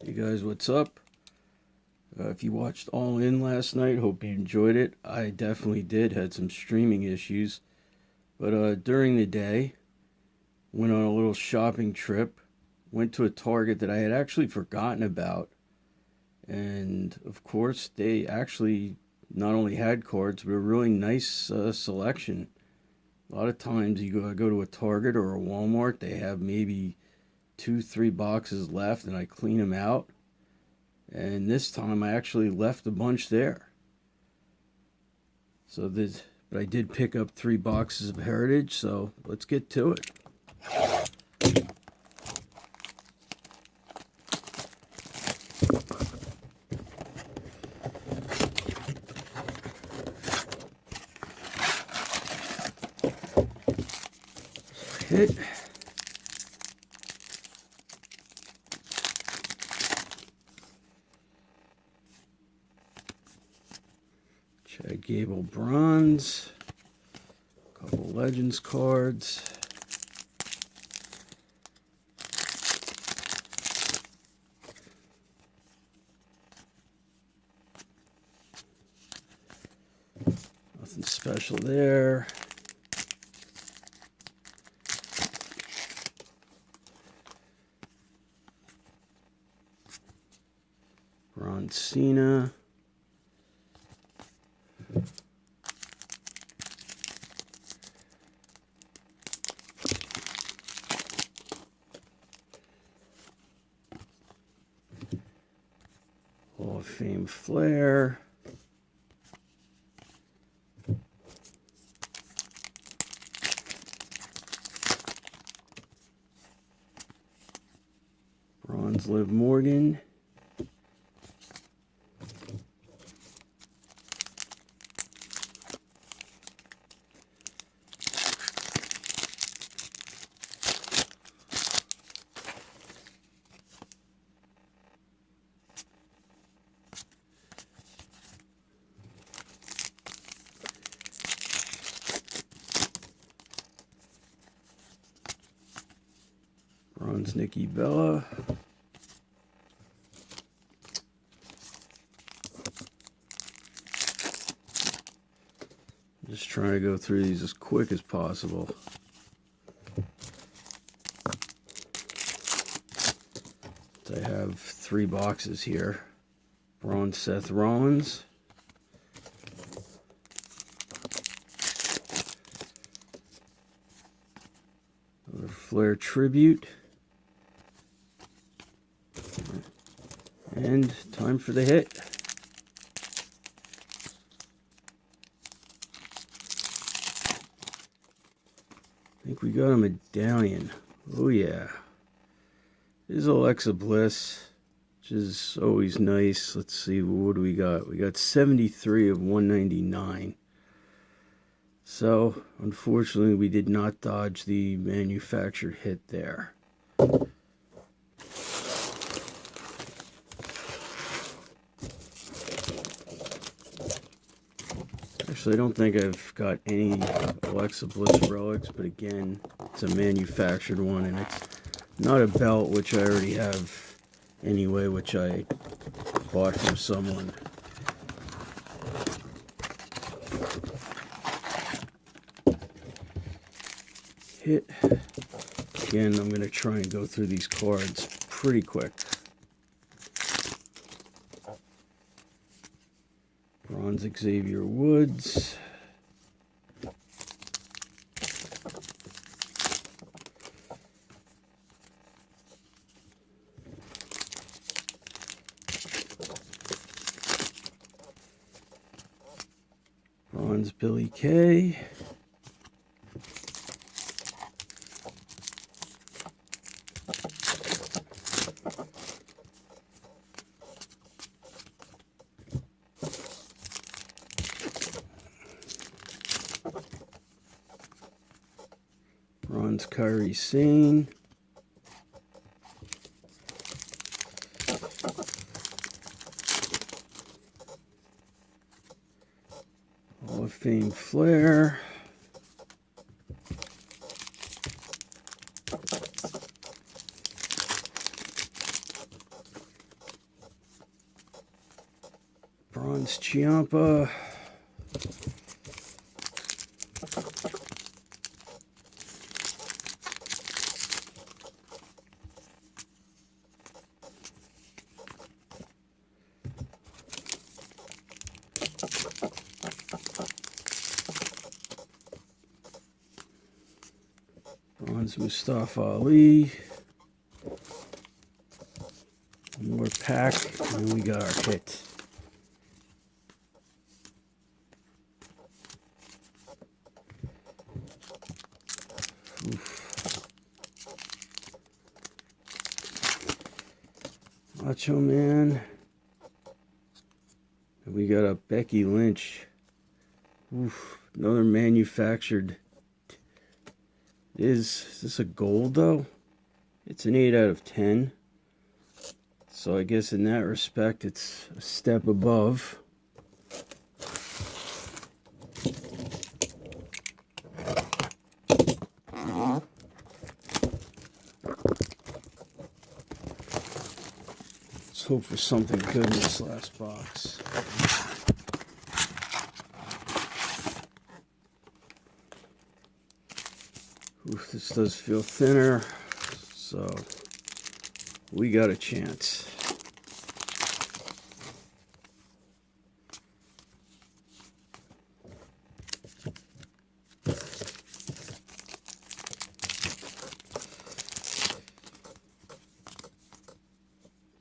Hey guys, what's up? If you watched All In last night, hope you enjoyed it. I definitely did. Had some streaming issues. But during the day, went on a little shopping trip. Went to a Target that I had actually forgotten about. And of course, they actually not only had cards, but a really nice selection. A lot of times I go to a Target or a Walmart, they have maybe 2, 3 boxes left, and I clean them out. And this time I actually left a bunch there. But I did pick up 3 boxes of Heritage, so let's get to it. Hit. Chad Gable bronze, a couple Legends cards, nothing special there. Ron Cena. Hall of Fame Flair. Bronze Liv Morgan. Bronze Nikki Bella. Just trying to go through these as quick as possible. I have 3 boxes here. Bronze Seth Rollins. Another Flair tribute. And time for the hit. I think we got a medallion. Oh yeah. This is Alexa Bliss, which is always nice. Let's see, what do we got? We got 73 of 199. So, unfortunately, we did not dodge the manufactured hit there. Actually, I don't think I've got any Alexa Bliss relics, but again, it's a manufactured one, and it's not a belt, which I already have anyway, which I bought from someone. Hit. Again, I'm going to try and go through these cards pretty quick. Bronze Xavier Woods. Bronze Billy Kay. Bronze Kyrie Sane. Hall of Fame Flair. Bronze Ciampa. Bronze Mustafa Ali. One more pack, and we got our hit. Oof. Macho Man. And we got a Becky Lynch. Oof. Another manufactured. Is this a gold though? It's an 8 out of 10. So I guess in that respect it's a step above. Let's hope for something good in this last box. Oof, this does feel thinner, so we got a chance.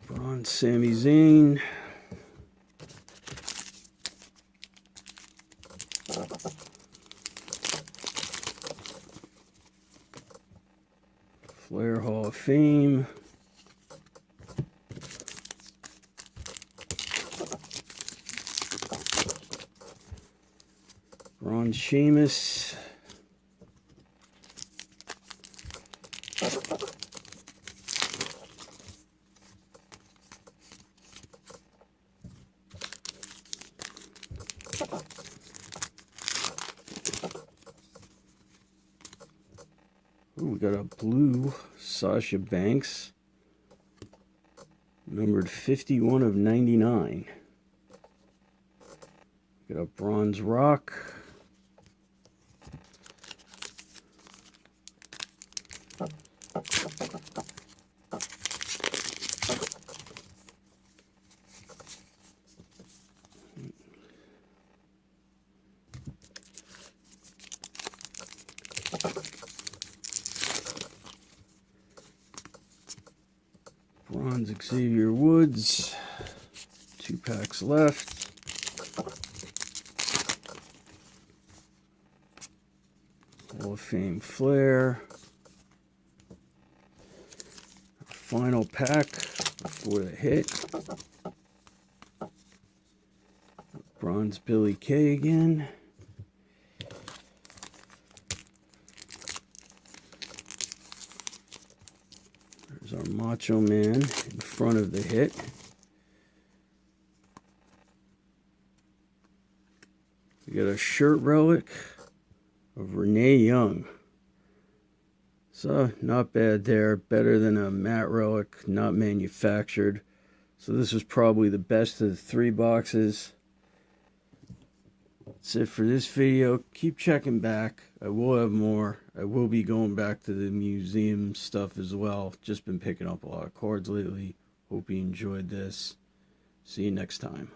Bronze Sami Zayn. Flair Hall of Fame. Bronze Sheamus. Ooh, we got a blue Sasha Banks, numbered 51 of 99. Got a bronze Rock. Bronze Xavier Woods. 2 packs left. Hall of Fame Flair. Final pack before the hit. Bronze Billy Kay again. There's our Macho Man in front of the hit. We got a shirt relic of Renee Young. So, not bad there. Better than a matte relic, not manufactured. So this was probably the best of the 3 boxes. That's it for this video. Keep checking back. I will have more. I will be going back to the museum stuff as well. Just been picking up a lot of cards lately. Hope you enjoyed this. See you next time.